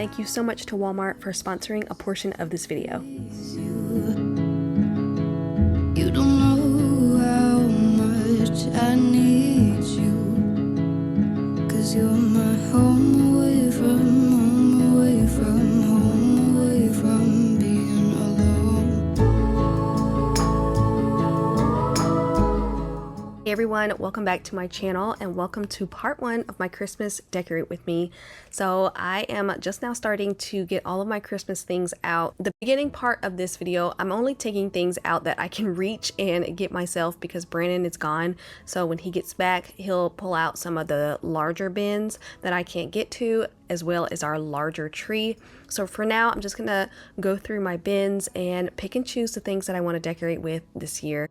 thank you so much to Walmart for sponsoring a portion of this video. You don't know how much I need you, 'cause you're my home away from home, away from home, away from being alone. Hey everyone, welcome back to my channel and welcome to part 1 of my Christmas Decorate With Me. So I am just now starting to get all of my Christmas things out. The beginning part of this video, I'm only taking things out that I can reach and get myself because Brandon is gone. So when he gets back, he'll pull out some of the larger bins that I can't get to, as well as our larger tree. So for now, I'm just gonna go through my bins and pick and choose the things that I want to decorate with this year.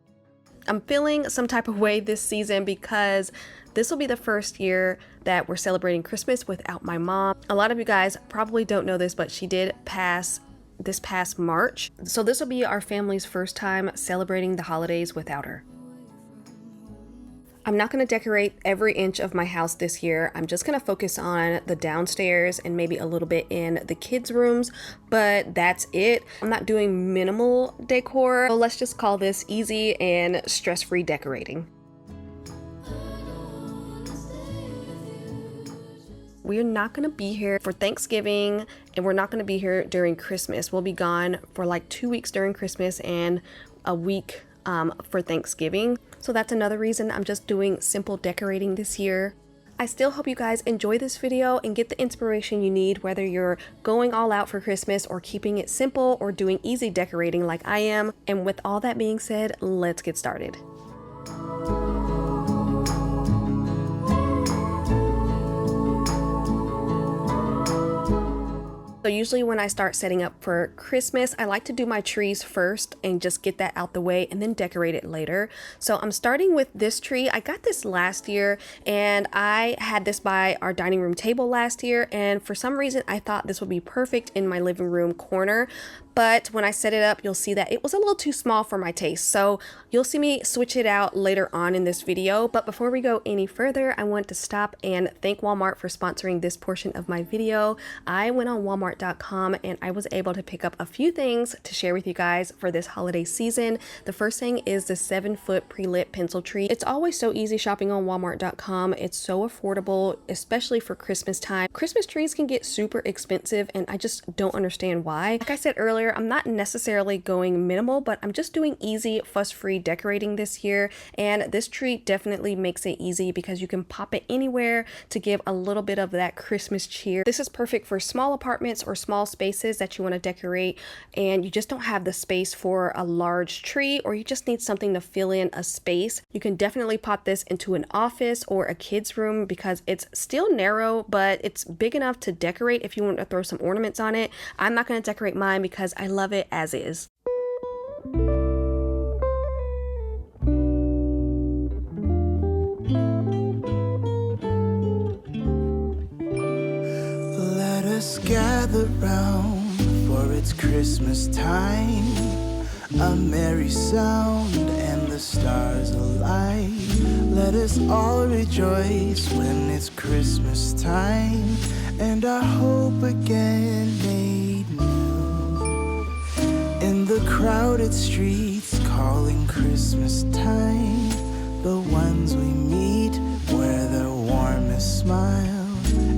I'm feeling some type of way this season because this will be the first year that we're celebrating Christmas without my mom. A lot of you guys probably don't know this, but she did pass this past March. So this will be our family's first time celebrating the holidays without her. I'm not going to decorate every inch of my house this year. I'm just going to focus on the downstairs and maybe a little bit in the kids' rooms, but that's it. I'm not doing minimal decor. So let's just call this easy and stress-free decorating. We're not going to be here for Thanksgiving and we're not going to be here during Christmas. We'll be gone for like 2 weeks during Christmas and a week for Thanksgiving. So that's another reason I'm just doing simple decorating this year. I still hope you guys enjoy this video and get the inspiration you need, whether you're going all out for Christmas or keeping it simple or doing easy decorating like I am. And with all that being said, let's get started. So usually when I start setting up for Christmas, I like to do my trees first and just get that out the way and then decorate it later. So I'm starting with this tree. I got this last year and I had this by our dining room table last year. And for some reason, I thought this would be perfect in my living room corner. But when I set it up, you'll see that it was a little too small for my taste. So you'll see me switch it out later on in this video. But before we go any further, I want to stop and thank Walmart for sponsoring this portion of my video. I went on Walmart.com and I was able to pick up a few things to share with you guys for this holiday season. The first thing is the 7-foot pre-lit pencil tree. It's always so easy shopping on Walmart.com. It's so affordable, especially for Christmas time. Christmas trees can get super expensive and I just don't understand why. Like I said earlier, I'm not necessarily going minimal, but I'm just doing easy, fuss-free decorating this year. And this tree definitely makes it easy because you can pop it anywhere to give a little bit of that Christmas cheer. This is perfect for small apartments or small spaces that you want to decorate and you just don't have the space for a large tree, or you just need something to fill in a space. You can definitely pop this into an office or a kid's room because it's still narrow, but it's big enough to decorate if you want to throw some ornaments on it. I'm not going to decorate mine because I love it as is. Let us gather round, for it's Christmas time. A merry sound and the stars alight. Let us all rejoice when it's Christmas time, and our hope again made new. In the crowded streets calling Christmas time, the ones we meet wear their warmest smile.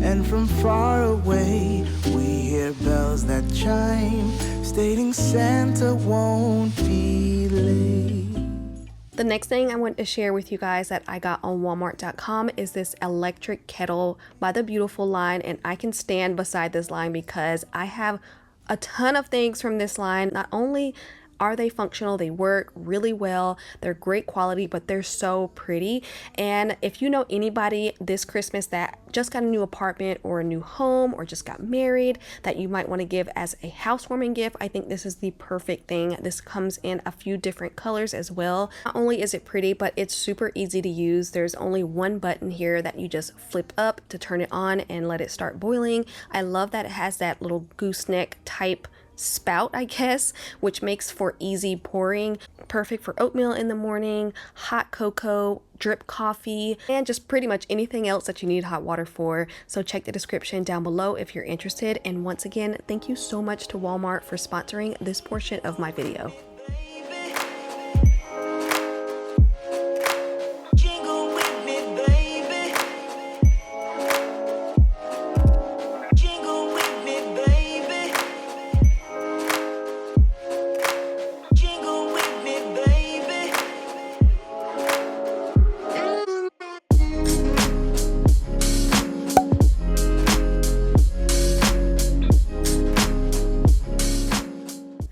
And from far away we hear bells that chime, stating Santa won't be late. The next thing I want to share with you guys that I got on Walmart.com is this electric kettle by the Beautiful line, and I can stand beside this line because I have a ton of things from this line. Not only are they functional, they work really well, they're great quality, but they're so pretty. And if you know anybody this Christmas that just got a new apartment or a new home or just got married that you might want to give as a housewarming gift, I think this is the perfect thing. This comes in a few different colors as well. Not only is it pretty, but it's super easy to use. There's only one button here that you just flip up to turn it on and let it start boiling. I love that it has that little gooseneck type spout, I guess, which makes for easy pouring. perfect for oatmeal in the morning, hot cocoa, drip coffee, and just pretty much anything else that you need hot water for. So check the description down below if you're interested. And once again, thank you so much to Walmart for sponsoring this portion of my video.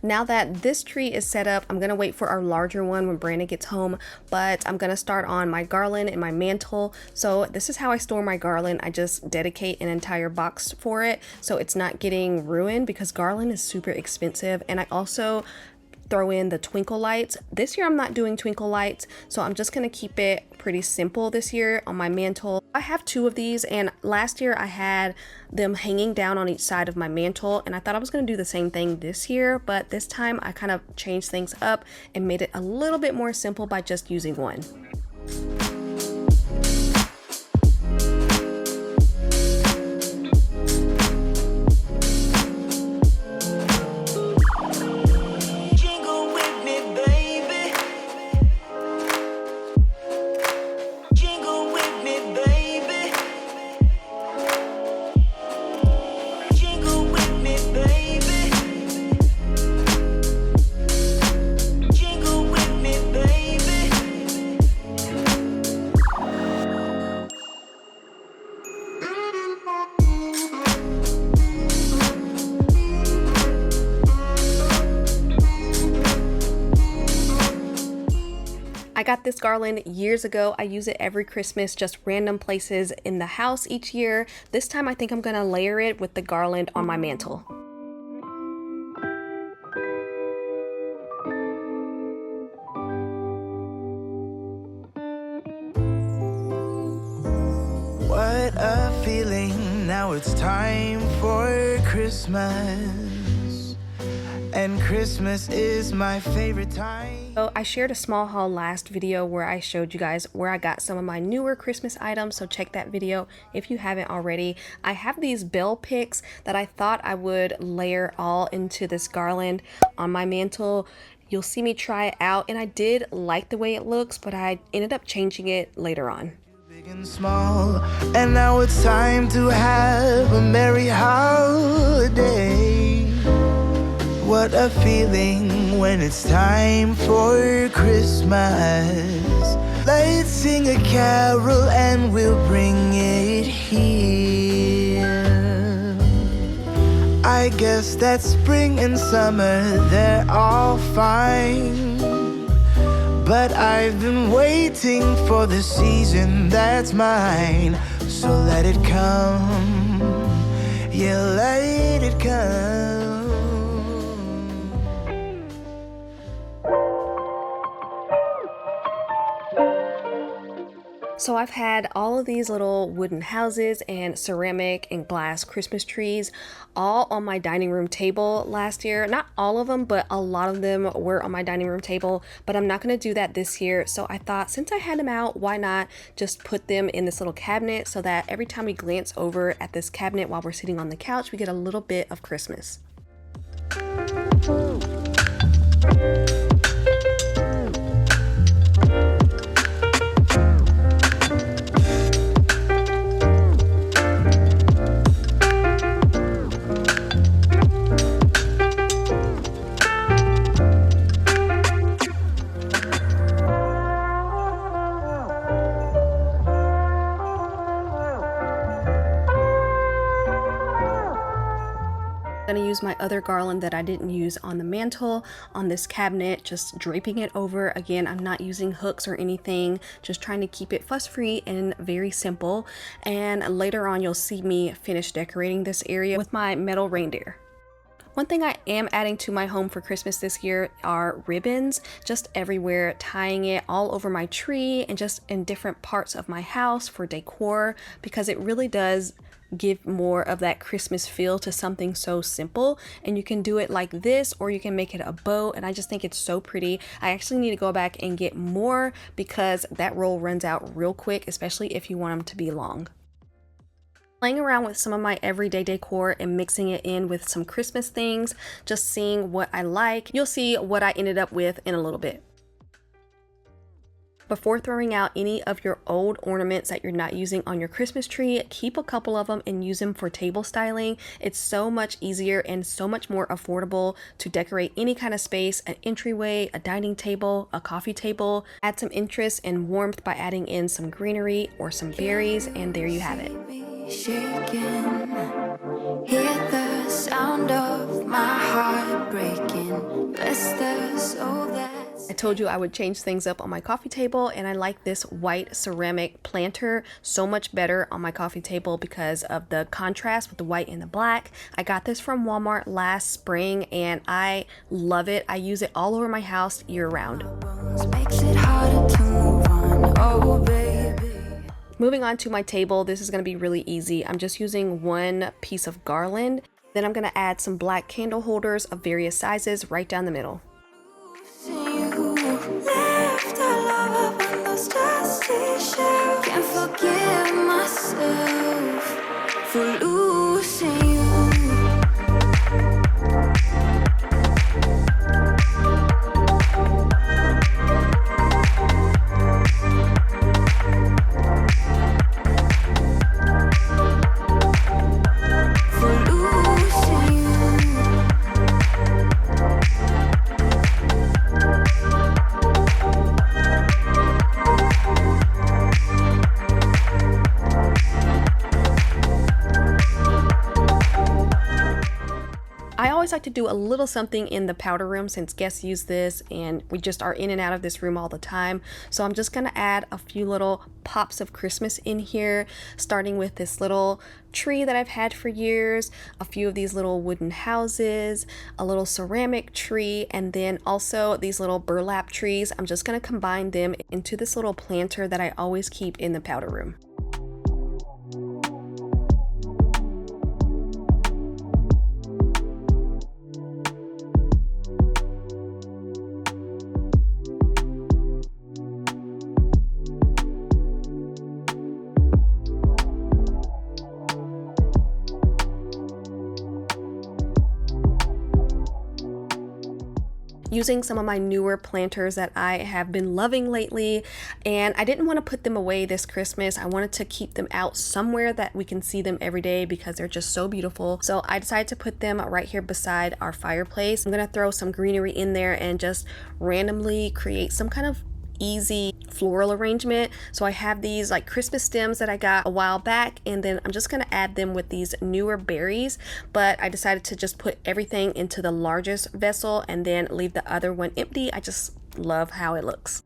Now that this tree is set up, I'm gonna wait for our larger one when Brandon gets home, but I'm gonna start on my garland and my mantle. So this is how I store my garland. I just dedicate an entire box for it so it's not getting ruined, because garland is super expensive. And I also throw in the twinkle lights. This year I'm not doing twinkle lights, so I'm just gonna keep it pretty simple this year on my mantle. I have 2 of these, and last year I had them hanging down on each side of my mantle, and I thought I was gonna do the same thing this year, but this time I kind of changed things up and made it a little bit more simple by just using one. I got this garland years ago. I use it every Christmas, just random places in the house each year. This time I think I'm gonna layer it with the garland on my mantle. What a feeling, now it's time for Christmas. And Christmas is my favorite time. So I shared a small haul last video where I showed you guys where I got some of my newer Christmas items, so check that video if you haven't already. I have these bell picks that I thought I would layer all into this garland on my mantle. You'll see me try it out, and I did like the way it looks, but I ended up changing it later on. Big and small, and now it's time to have a merry holiday. What a feeling when it's time for Christmas. Let's sing a carol and we'll bring it here. I guess that spring and summer, they're all fine, but I've been waiting for the season that's mine. So let it come, yeah, let it come. So I've had all of these little wooden houses and ceramic and glass Christmas trees all on my dining room table last year. Not all of them, but a lot of them were on my dining room table, but I'm not going to do that this year. So I thought, since I had them out, why not just put them in this little cabinet so that every time we glance over at this cabinet while we're sitting on the couch, we get a little bit of Christmas. I'm gonna use my other garland that I didn't use on the mantle on this cabinet, just draping it over. Again, I'm not using hooks or anything, just trying to keep it fuss-free and very simple. And later on, you'll see me finish decorating this area with my metal reindeer. One thing I am adding to my home for Christmas this year are ribbons, just everywhere, tying it all over my tree and just in different parts of my house for decor, because it really does give more of that Christmas feel to something so simple. And you can do it like this, or you can make it a bow, and I just think it's so pretty. I actually need to go back and get more because that roll runs out real quick, especially if you want them to be long. Playing around with some of my everyday decor and mixing it in with some Christmas things, just seeing what I like. You'll see what I ended up with in a little bit. Before throwing out any of your old ornaments that you're not using on your Christmas tree, keep a couple of them and use them for table styling. It's so much easier and so much more affordable to decorate any kind of space, an entryway, a dining table, a coffee table. Add some interest and warmth by adding in some greenery or some berries, and there you have it. Shaking, hear the sound of my heart breaking. Bless the soul that's... I told you I would change things up on my coffee table, and I like this white ceramic planter so much better on my coffee table because of the contrast with the white and the black. I got this from Walmart last spring and I love it. I use it all over my house year round. Makes it harder to move on, oh baby. Moving on to my table, this is going to be really easy. I'm just using one piece of garland. Then I'm going to add some black candle holders of various sizes right down the middle. Left our love up on those dusty shelves. Can't forgive myself for losing you. I always like to do a little something in the powder room since guests use this and we just are in and out of this room all the time. So I'm just going to add a few little pops of Christmas in here, starting with this little tree that I've had for years, a few of these little wooden houses, a little ceramic tree, and then also these little burlap trees. I'm just going to combine them into this little planter that I always keep in the powder room. Using some of my newer planters that I have been loving lately, and I didn't want to put them away this Christmas. I wanted to keep them out somewhere that we can see them every day because they're just so beautiful. So I decided to put them right here beside our fireplace. I'm gonna throw some greenery in there and just randomly create some kind of easy floral arrangement. So I have these like Christmas stems that I got a while back, and then I'm just going to add them with these newer berries, but I decided to just put everything into the largest vessel and then leave the other one empty. I just love how it looks.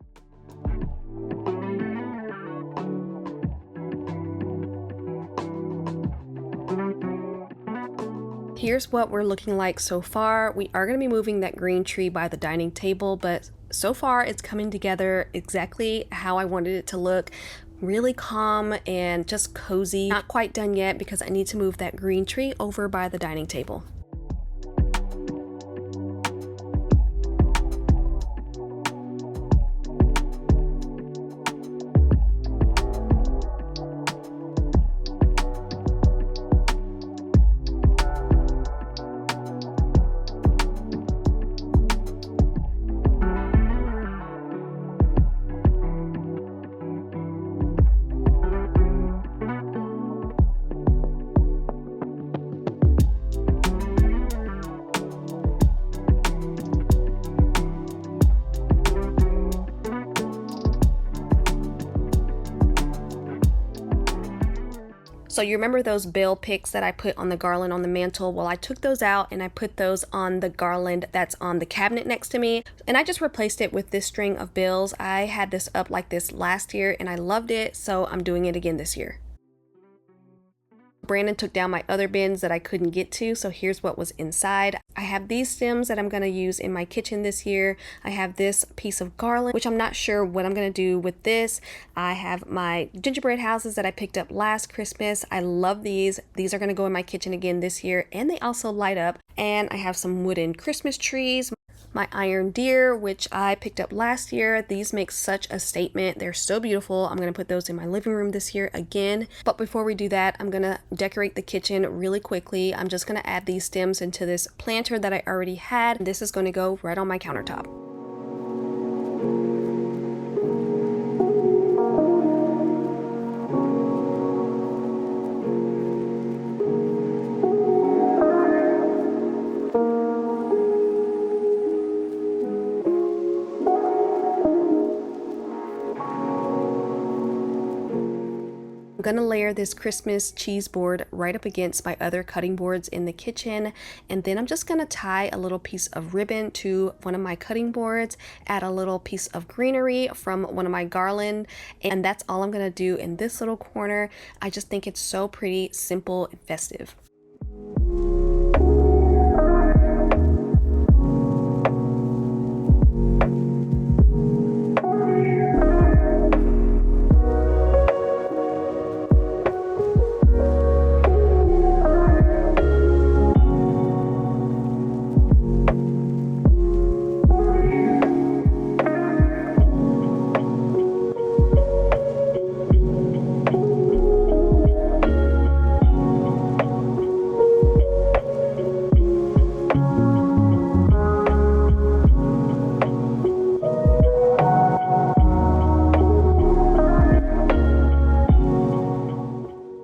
Here's what we're looking like so far. We are going to be moving that green tree by the dining table, but so far it's coming together exactly how I wanted it to look. Really calm and just cozy. Not quite done yet because I need to move that green tree over by the dining table. So you remember those bell picks that I put on the garland on the mantle? Well, I took those out and I put those on the garland that's on the cabinet next to me. And I just replaced it with this string of bells. I had this up like this last year and I loved it, so I'm doing it again this year. Brandon took down my other bins that I couldn't get to, so here's what was inside. I have these stems that I'm going to use in my kitchen this year. I have this piece of garland, which I'm not sure what I'm going to do with this. I have my gingerbread houses that I picked up last Christmas. I love these. These are going to go in my kitchen again this year, and they also light up. And I have some wooden Christmas trees. My iron deer, which I picked up last year. These make such a statement. They're so beautiful. I'm going to put those in my living room this year again. But before we do that, I'm going to decorate the kitchen really quickly. I'm just going to add these stems into this planter that I already had. This is going to go right on my countertop. I'm gonna layer this Christmas cheese board right up against my other cutting boards in the kitchen, and then I'm just gonna tie a little piece of ribbon to one of my cutting boards, add a little piece of greenery from one of my garland, and that's all I'm gonna do in this little corner. I just think it's so pretty, simple, and festive.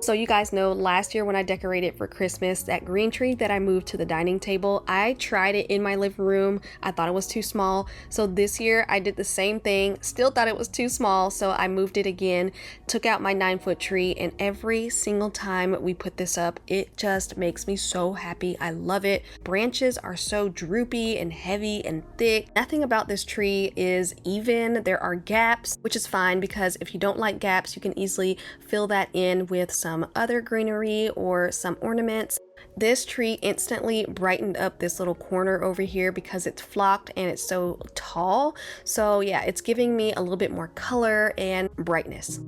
So you guys know last year when I decorated for Christmas, that green tree that I moved to the dining table, I tried it in my living room. I thought it was too small. So this year I did the same thing, still thought it was too small. So I moved it again, took out my 9-foot tree, and every single time we put this up, it just makes me so happy. I love it. Branches are so droopy and heavy and thick. Nothing about this tree is even. There are gaps, which is fine because if you don't like gaps, you can easily fill that in with some other greenery or some ornaments. This tree instantly brightened up this little corner over here because it's flocked and it's so tall. So yeah, it's giving me a little bit more color and brightness.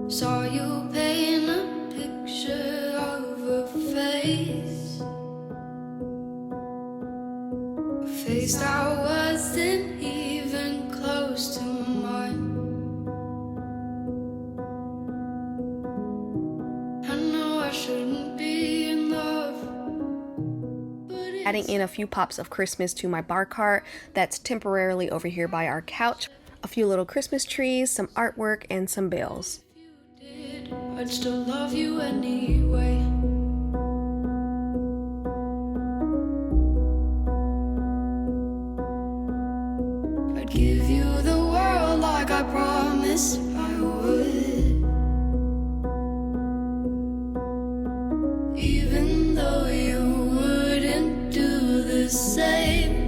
Saw you paint a picture of a face, a face that wasn't even close to mine. I know I shouldn't be in love, but Adding in a few pops of Christmas to my bar cart that's temporarily over here by our couch. A few little Christmas trees, some artwork, and some bells. I'd still love you anyway. I'd give you the world like I promised I would, even though you wouldn't do the same.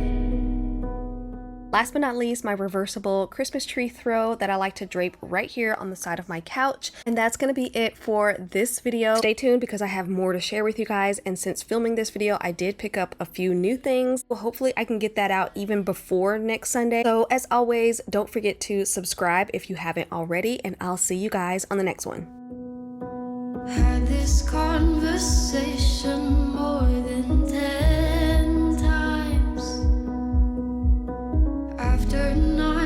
Last but not least, my reversible Christmas tree throw that I like to drape right here on the side of my couch. And that's going to be it for this video. Stay tuned because I have more to share with you guys. And since filming this video, I did pick up a few new things. Well, hopefully I can get that out even before next Sunday. So as always, don't forget to subscribe if you haven't already. And I'll see you guys on the next one. Had this conversation